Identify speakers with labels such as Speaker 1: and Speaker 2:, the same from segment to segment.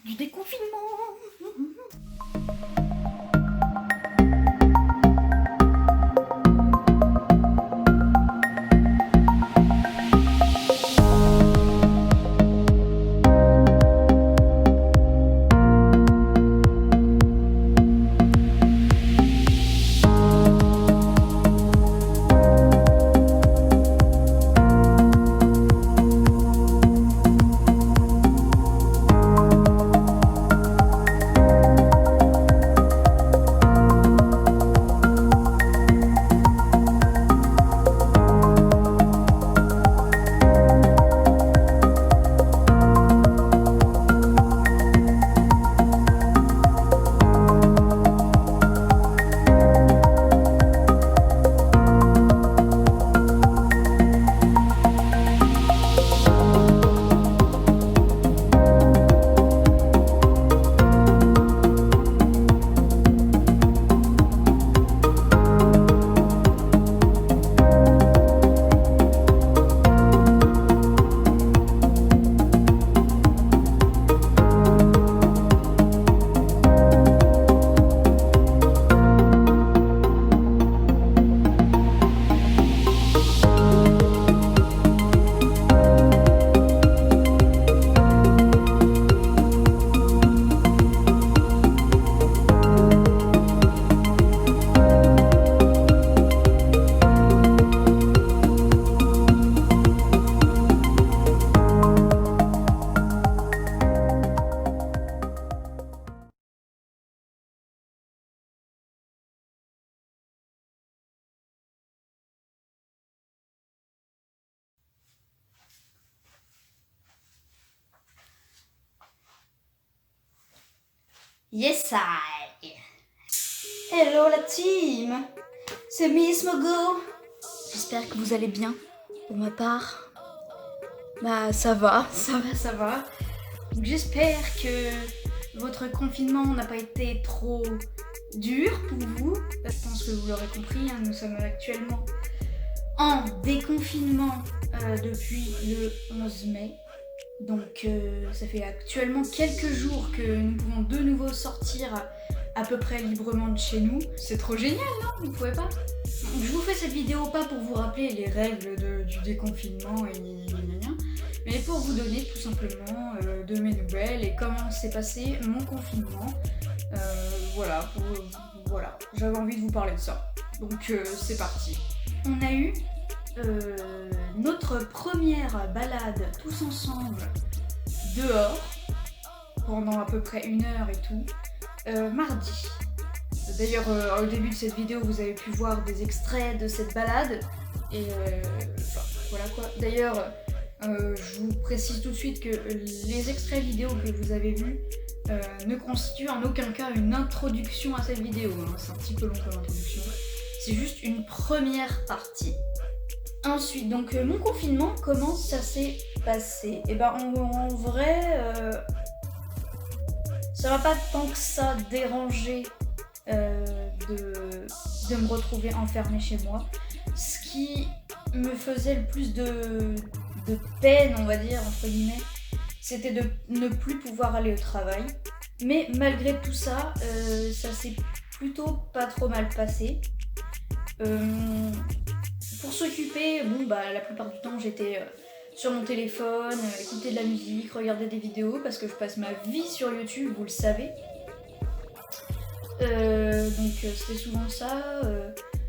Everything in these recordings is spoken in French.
Speaker 1: du déconfinement. Yes I. Hello la team, c'est Miss Mogo. J'espère que vous allez bien. Pour ma part, bah ça va. Donc, j'espère que votre confinement n'a pas été trop dur pour vous. Je pense que vous l'aurez compris, hein, nous sommes actuellement en déconfinement depuis le 11 mai. Donc ça fait actuellement quelques jours que nous pouvons de nouveau sortir à peu près librement de chez nous. C'est trop génial, non? Vous pouvez pas? Donc, je vous fais cette vidéo pas pour vous rappeler les règles du déconfinement et mais pour vous donner tout simplement de mes nouvelles et comment s'est passé mon confinement. Voilà, j'avais envie de vous parler de ça. Donc c'est parti. On a eu notre première balade tous ensemble dehors pendant à peu près 1 heure et tout, mardi. D'ailleurs au début de cette vidéo vous avez pu voir des extraits de cette balade et voilà quoi. D'ailleurs je vous précise tout de suite que les extraits vidéo que vous avez vus ne constituent en aucun cas une introduction à cette vidéo, hein. C'est un petit peu long comme introduction, c'est juste une première partie. Ensuite, donc mon confinement, comment ça s'est passé? Et ben en vrai, ça m'a pas tant que ça dérangé de me retrouver enfermée chez moi. Ce qui me faisait le plus de peine, on va dire, entre guillemets, c'était de ne plus pouvoir aller au travail. Mais malgré tout ça, ça s'est plutôt pas trop mal passé. Pour s'occuper, bon bah la plupart du temps j'étais sur mon téléphone, écouter de la musique, regarder des vidéos parce que je passe ma vie sur YouTube, vous le savez. Donc c'était souvent ça,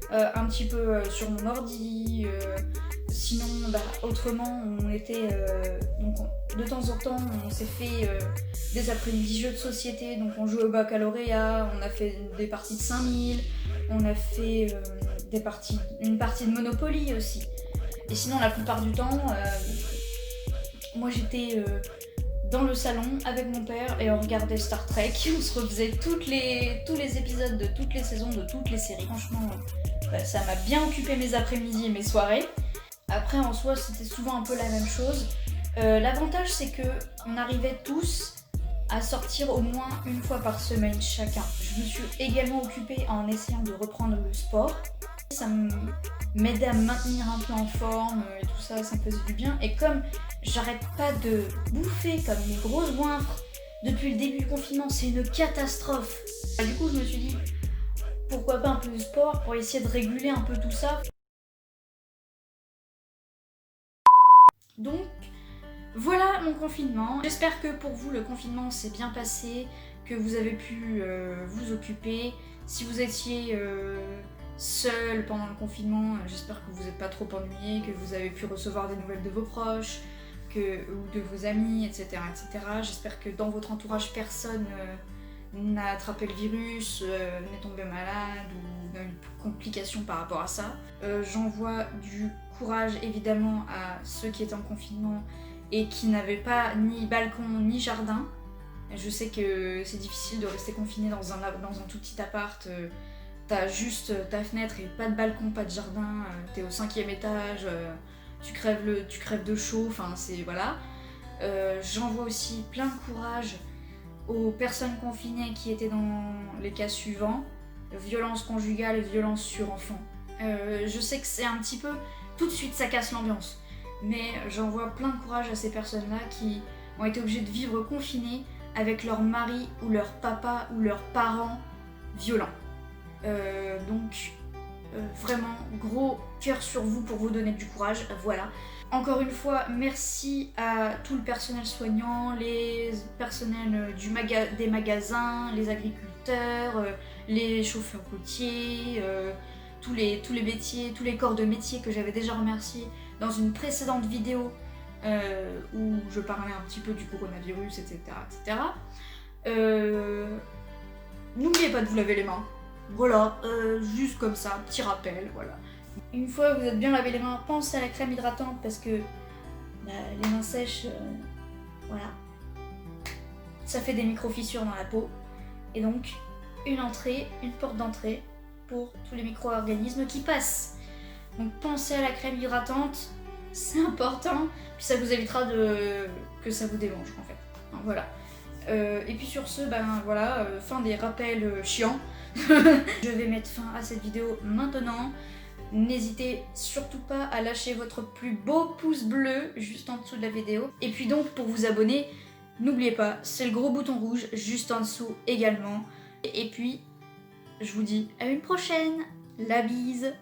Speaker 1: un petit peu sur mon ordi, sinon bah autrement on était, donc de temps en temps on s'est fait des après-midi jeux de société, donc on jouait au baccalauréat, on a fait des parties de 5000, on a fait une partie de Monopoly aussi. Et sinon la plupart du temps, moi j'étais dans le salon avec mon père et on regardait Star Trek. On se refaisait tous les épisodes de toutes les saisons, de toutes les séries. Franchement, ça m'a bien occupé mes après-midi et mes soirées. Après en soi c'était souvent un peu la même chose. L'avantage c'est que on arrivait tous à sortir au moins 1 fois par semaine chacun. Je me suis également occupée en essayant de reprendre le sport. Ça m'aidait à me maintenir un peu en forme et tout ça, ça me faisait du bien. Et comme j'arrête pas de bouffer comme une grosse goinfre Depuis le début du confinement, c'est une catastrophe. Du coup, je me suis dit, pourquoi pas un peu de sport pour essayer de réguler un peu tout ça. Donc, voilà mon confinement. J'espère que pour vous, le confinement s'est bien passé, que vous avez pu vous occuper. Si vous étiez seul pendant le confinement, j'espère que vous n'êtes pas trop ennuyé, que vous avez pu recevoir des nouvelles de vos proches, ou de vos amis, etc. etc. J'espère que dans votre entourage, personne n'a attrapé le virus, n'est tombé malade ou n'a eu de complications par rapport à ça. J'envoie du courage évidemment à ceux qui étaient en confinement et qui n'avaient pas ni balcon ni jardin. Je sais que c'est difficile de rester confiné dans un tout petit appart. T'as juste ta fenêtre et pas de balcon, pas de jardin, t'es au 5e étage, tu crèves de chaud, enfin c'est voilà. J'envoie aussi plein de courage aux personnes confinées qui étaient dans les cas suivants, violence conjugale et violence sur enfant. Je sais que c'est un petit peu, tout de suite ça casse l'ambiance, mais j'envoie plein de courage à ces personnes-là qui ont été obligées de vivre confinées avec leur mari ou leur papa ou leurs parents violents. Donc vraiment gros cœur sur vous pour vous donner du courage, voilà. Encore une fois, merci à tout le personnel soignant, les personnels des magasins, les agriculteurs, les chauffeurs routiers, tous les métiers, tous les corps de métier que j'avais déjà remerciés dans une précédente vidéo où je parlais un petit peu du coronavirus, etc. etc. N'oubliez pas de vous laver les mains. Voilà, juste comme ça, petit rappel, voilà. Une fois que vous êtes bien lavé les mains, pensez à la crème hydratante parce que les mains sèches, voilà, ça fait des micro-fissures dans la peau. Et donc, une porte d'entrée pour tous les micro-organismes qui passent. Donc pensez à la crème hydratante, c'est important, puis ça vous évitera que ça vous démange en fait. Donc, voilà. Et puis sur ce, voilà, fin des rappels chiants. Je vais mettre fin à cette vidéo maintenant. N'hésitez surtout pas à lâcher votre plus beau pouce bleu juste en dessous de la vidéo. Et puis donc pour vous abonner, n'oubliez pas, c'est le gros bouton rouge juste en dessous également. Et puis, je vous dis à une prochaine. La bise.